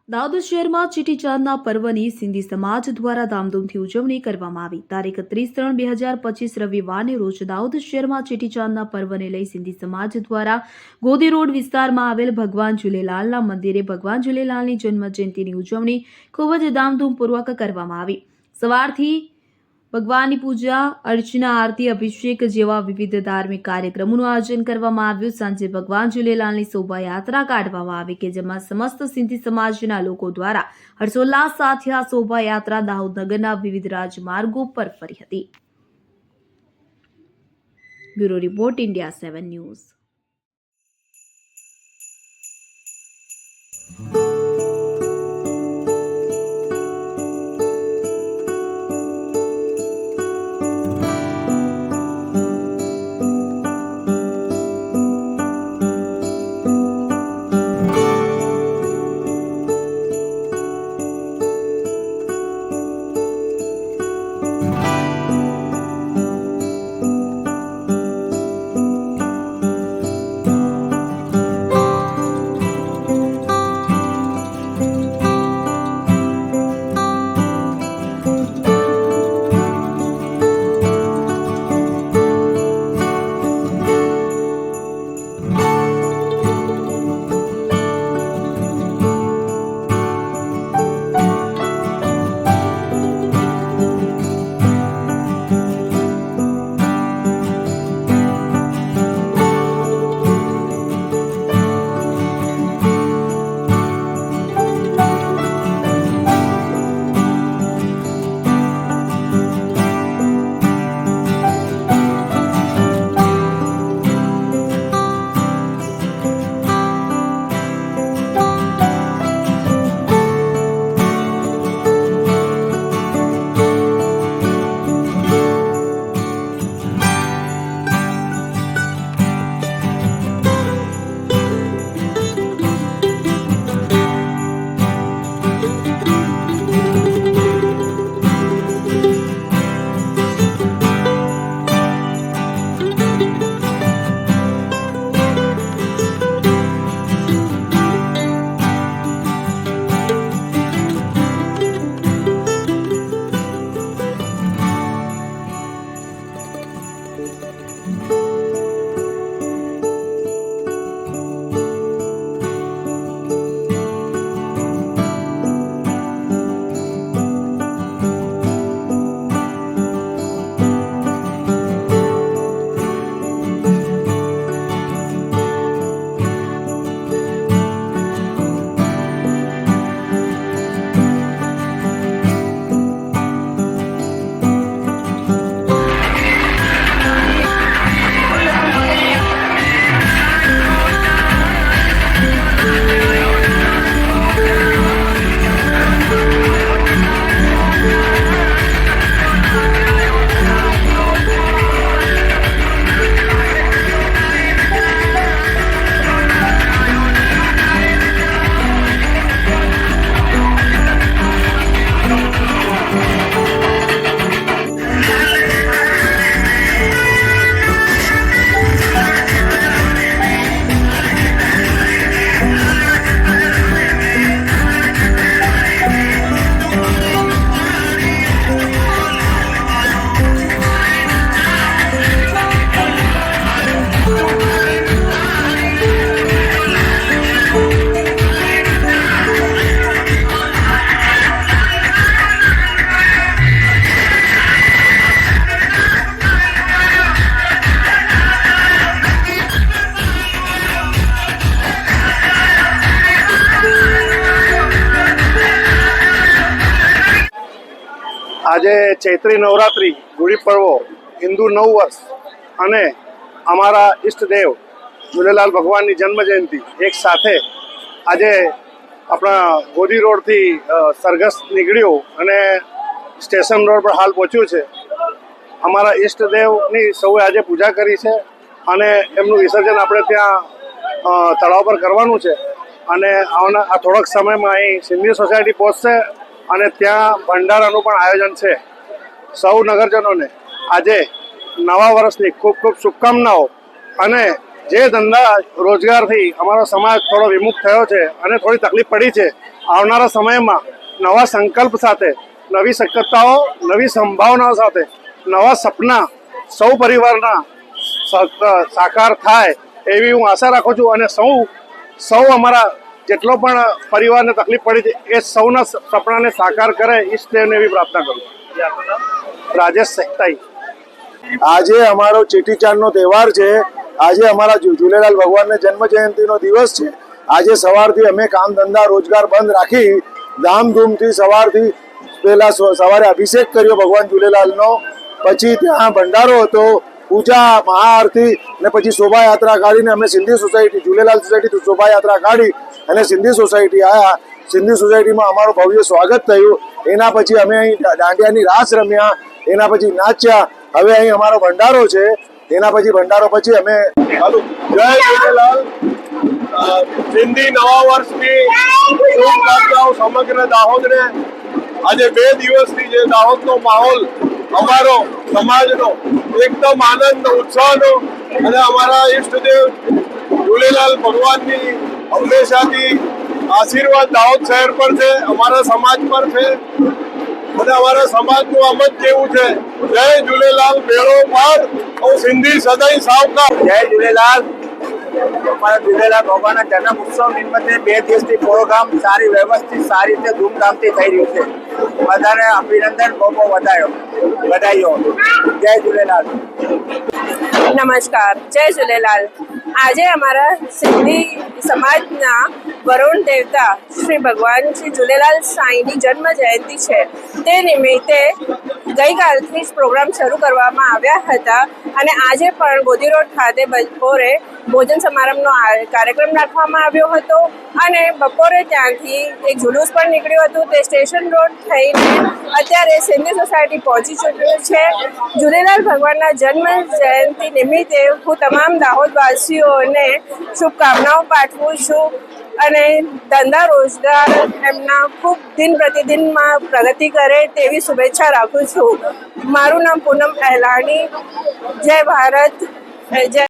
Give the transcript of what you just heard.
દાહોદ શહેરમાં ચેટીચાંદના પર્વની સિંધી સમાજ દ્વારા ધામધૂમથી ઉજવણી કરવામાં આવી. તારીખ 30/3/2025 રવિવારને રોજ દાહોદ શહેરમાં ચેટીચાંદના પર્વને લઈ સિંધી સમાજ દ્વારા ગોદી રોડ વિસ્તારમાં આવેલ ભગવાન ઝૂલેલાલના મંદિરે ભગવાન ઝૂલેલાલની જન્મ જયંતિની ઉજવણી ખૂબ જ ધામધૂમપૂર્વક કરવામાં આવી. સવારથી ભગવાનની પૂજા અર્ચના, આરતી, અભિષેક જેવા વિવિધ ધાર્મિક કાર્યક્રમોનું આયોજન કરવામાં આવ્યું. સાંજે ભગવાન ઝૂલેલાલની શોભાયાત્રા કાઢવામાં આવી કે જેમાં સમસ્ત સિંધી સમાજના લોકો દ્વારા હર્ષોલ્લાસ સાથે આ શોભાયાત્રા દાહોદ નગરના વિવિધ રાજમાર્ગો પર ફરી હતી. Bureau report, India 7 news. આજે ચૈત્રી નવરાત્રિ, ગુડી પડવો, હિન્દુ નવ વર્ષ અને અમારા ઈષ્ટદેવ ઝૂલેલાલ ભગવાનની જન્મ જયંતિ એક સાથે આજે આપણા ગોદી રોડથી સરઘસ નીકળ્યું અને સ્ટેશન રોડ પર હાલ પહોંચ્યું છે. અમારા ઈષ્ટદેવની સૌએ આજે પૂજા કરી છે અને એમનું વિસર્જન આપણે ત્યાં તળાવ પર કરવાનું છે અને આ થોડાક સમયમાં અહીં સિંધી સોસાયટી પહોંચશે અને ત્યાં ભંડારાનું પણ આયોજન છે. સૌ નગરજનોને આજે નવા વર્ષની ખૂબ ખૂબ શુભકામનાઓ અને જે ધંધા રોજગારથી અમારો સમાજ થોડો વિમુખ થયો છે અને થોડી તકલીફ પડી છે, આવનારા સમયમાં નવા સંકલ્પ સાથે, નવી શક્યતાઓ, નવી સંભાવનાઓ સાથે, નવા સપના સૌ પરિવારના સાકાર થાય એવી હું આશા રાખું છું. અને સૌ અમારા જેટલો પણ પરિવારને તકલીફ પડી છે એ સૌના સપનાને સાકાર કરે, ઈષ્ટદેવને એવી પ્રાર્થના કરું. રાજેશ સહેતાઈ. આજે અમારો ચેટીચાંદનો તહેવાર છે. આજે અમારા ઝૂલેલાલ ભગવાનને જન્મ જયંતિનો દિવસ છે. આજે સવારથી અમે કામ ધંધા રોજગાર બંધ રાખી ધામધૂમથી સવારથી પહેલા સવારે અભિષેક કર્યો ભગવાન ઝૂલેલાલનો, પછી ત્યાં ભંડારો હતો, પૂજા મહાઆરતી, ને પછી શોભાયાત્રા કાઢીને અમે સિંધી સોસાયટી ઝૂલેલાલ સોસાયટી શોભાયાત્રા કાઢી અને સિંધી સોસાયટી આવ્યા. સિંધી સોસાયટીમાં અમારું ભવ્ય સ્વાગત થયું. એના પછી અમે અહીં દાંડિયાની રાસ રમ્યા, એના પછી નાચ્યા. હવે અહીં અમારો ભંડારો છે. એના પછી ભંડારો પછી અમે જય ઝૂલેલાલ. સિંધી નવા વર્ષની શુભકામનાઓ સમગ્ર દાહોદને. આજે 2 દિવસથી જે દાહોદનો માહોલ અમારો સમાજનો એકદમ આનંદ ઉત્સાહનો અને અમારા ઈષ્ટદેવ ઝૂલેલાલ ભગવાનની હંમેશાથી આશીર્વાદ દાહોદ શહેર પર છે, અમારા સમાજ પર છે અને અમારા સમાજનું આમ જ કેવું છે, જય ઝૂલેલાલ બેડો પાર સિંધી સદાય સાવકાર. જય ઝૂલેલાલ. અમારા ઝૂલેલાલ ભગવાનના જન્મ ઉત્સવ નિમિત્તે 2 દિવસથી પ્રોગ્રામ સારી વ્યવસ્થિત સારી રીતે ધૂમધામથી થઈ રહ્યું છે. બધાને અભિનંદન, બહુ વધાઈઓ. જય ઝૂલેલાલ. નમસ્કાર, જય ઝૂલેલાલ. આજે અમારા સિંધી સમાજના વરુણ દેવતા શ્રી ભગવાન શ્રી ઝૂલેલાલ સાંઈની જન્મ જયંતિ છે. તે નિમિત્તે ગઈકાલથી જ પ્રોગ્રામ શરૂ કરવામાં આવ્યા હતા અને આજે પણ ગોદી રોડ ખાતે બપોરે ભોજન સમારંભનો કાર્યક્રમ રાખવામાં આવ્યો હતો અને બપોરે ત્યાંથી એક જુલુસ પણ નીકળ્યું હતું. તે સ્ટેશન રોડ થઈને અત્યારે સિંધી સોસાયટી પહોંચી ચૂક્યું છે. ઝૂલેલાલ ભગવાનના જન્મ જયંતિ નિમિત્તે હું તમામ દાહોદવાસીઓને શુભકામનાઓ પાઠવું છું અને ધંધા રોજગાર એમના ખૂબ દિન પ્રતિદિનમાં પ્રગતિ કરે તેવી શુભેચ્છા રાખું છું. મારું નામ પૂનમ અહેલાણી. જય ભારત, જય